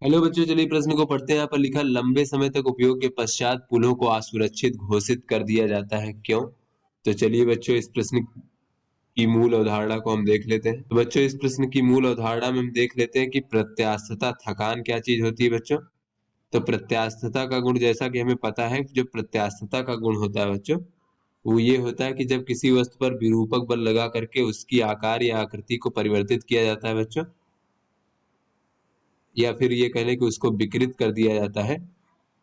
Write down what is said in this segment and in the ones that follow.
Hello बच्चों, चलिए प्रश्न को पढ़ते हैं। यहाँ पर लिखा लंबे समय तक उपयोग के पश्चात पुलों को असुरक्षित घोषित कर दिया जाता है, क्यों? तो चलिए बच्चों, इस प्रश्न की मूल अवधारणा को हम देख लेते हैं। तो बच्चों, इस प्रश्न की मूल अवधारणा में हम देख लेते हैं कि प्रत्यास्थता थकान क्या चीज होती है बच्चों। तो प्रत्यास्थता का गुण, जैसा कि हमें पता है, जो प्रत्यास्थता का गुण होता है बच्चों, वो ये होता है कि जब किसी वस्तु पर विरूपक बल लगा करके उसकी आकार या आकृति को परिवर्तित किया जाता है बच्चों, या फिर ये कह लें कि उसको विकृत कर दिया जाता है,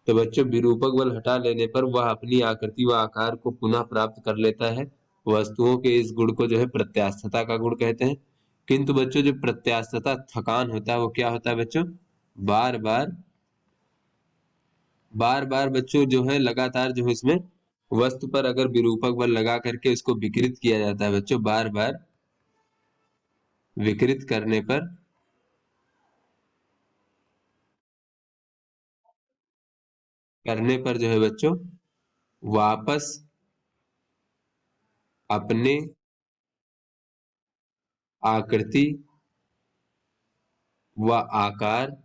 तो बच्चों विरूपक बल हटा लेने पर वह अपनी आकृति व आकार को पुनः प्राप्त कर लेता है। वस्तुओं के इस गुण को जो है प्रत्यास्थता का गुण कहते हैं। किंतु बच्चों, जो प्रत्यास्थता थकान होता है वो क्या होता है बच्चों? बार बार बार बार बच्चों जो है लगातार जो है इसमें वस्तु पर अगर विरूपक बल लगा करके उसको विकृत किया जाता है बच्चों, बार बार विकृत करने पर जो है बच्चों वापस अपने आकृति व आकार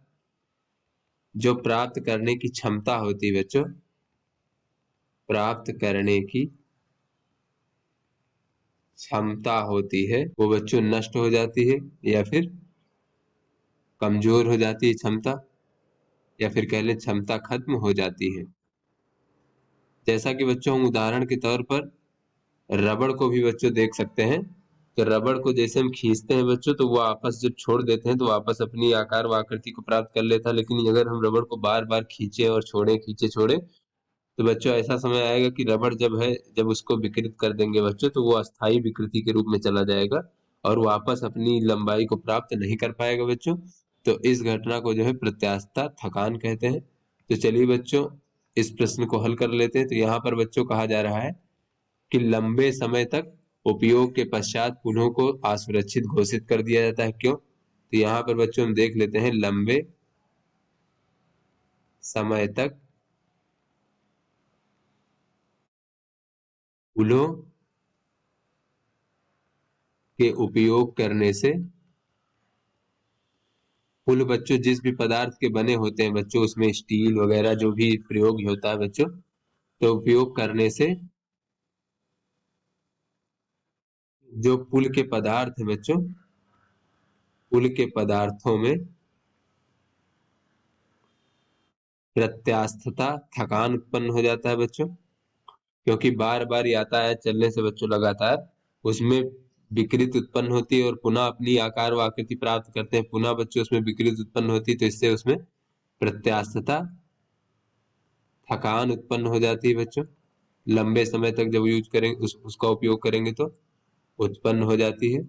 जो प्राप्त करने की क्षमता होती है बच्चों, प्राप्त करने की क्षमता होती है, वो बच्चों नष्ट हो जाती है या फिर कमजोर हो जाती है क्षमता, या फिर कह लें क्षमता खत्म हो जाती है। जैसा कि बच्चों हम उदाहरण के तौर पर रबड़ को भी बच्चों देख सकते हैं। तो रबड़ को जैसे हम खींचते हैं बच्चों, तो वो आपस जब छोड़ देते हैं तो वापस अपनी आकार व आकृति को प्राप्त कर लेता है। लेकिन अगर हम रबड़ को बार बार खींचे और छोड़े, खींचे छोड़े, तो बच्चों ऐसा समय आएगा कि रबड़ जब उसको विकृत कर देंगे बच्चों, तो वो अस्थाई विकृति के रूप में चला जाएगा और वापस अपनी लंबाई को प्राप्त नहीं कर पाएगा बच्चों। तो इस घटना को जो है प्रत्यास्थता थकान कहते हैं। तो चलिए बच्चों, इस प्रश्न को हल कर लेते हैं। तो यहाँ पर बच्चों कहा जा रहा है कि लंबे समय तक उपयोग के पश्चात पुनः को असुरक्षित घोषित कर दिया जाता है, क्यों? तो यहाँ पर बच्चों हम देख लेते हैं, लंबे समय तक पुलों के उपयोग करने से, पुल बच्चों जिस भी पदार्थ के बने होते हैं बच्चों, उसमें स्टील वगैरह जो भी प्रयोग होता है बच्चों, तो उपयोग करने से जो पुल के पदार्थ है बच्चों, पुल के पदार्थों में प्रत्यास्थता थकान उत्पन्न हो जाता है बच्चों, क्योंकि बार बार यातायात चलने से बच्चों लगातार उसमें विकृति उत्पन्न होती है और पुनः अपनी आकार व आकृति प्राप्त करते हैं, पुनः बच्चों उसमें विकृति उत्पन्न होती है, तो इससे उसमें प्रत्यास्थता थकान उत्पन्न हो जाती है बच्चों। लंबे समय तक जब यूज करेंगे, उसका उपयोग करेंगे तो उत्पन्न हो जाती है।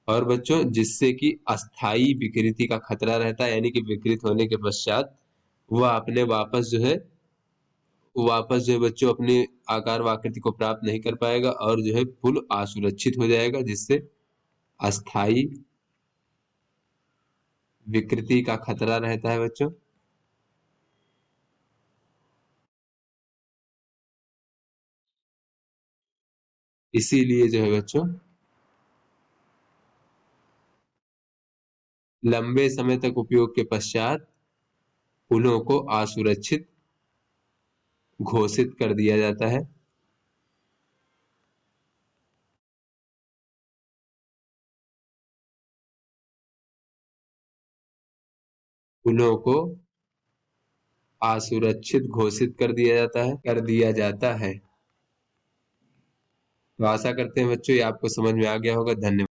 और बच्चों जिससे कि अस्थाई विकृति का खतरा रहता है, यानी कि विकृत होने के पश्चात वह अपने वापस जो है बच्चों अपने आकार व आकृति को प्राप्त नहीं कर पाएगा और जो है पुल असुरक्षित हो जाएगा, जिससे अस्थाई विकृति का खतरा रहता है बच्चों। इसीलिए जो है बच्चों लंबे समय तक उपयोग के पश्चात पुलों को असुरक्षित घोषित कर दिया जाता है। पुलों को असुरक्षित घोषित कर दिया जाता है। तो आशा करते हैं बच्चों ये आपको समझ में आ गया होगा। धन्यवाद।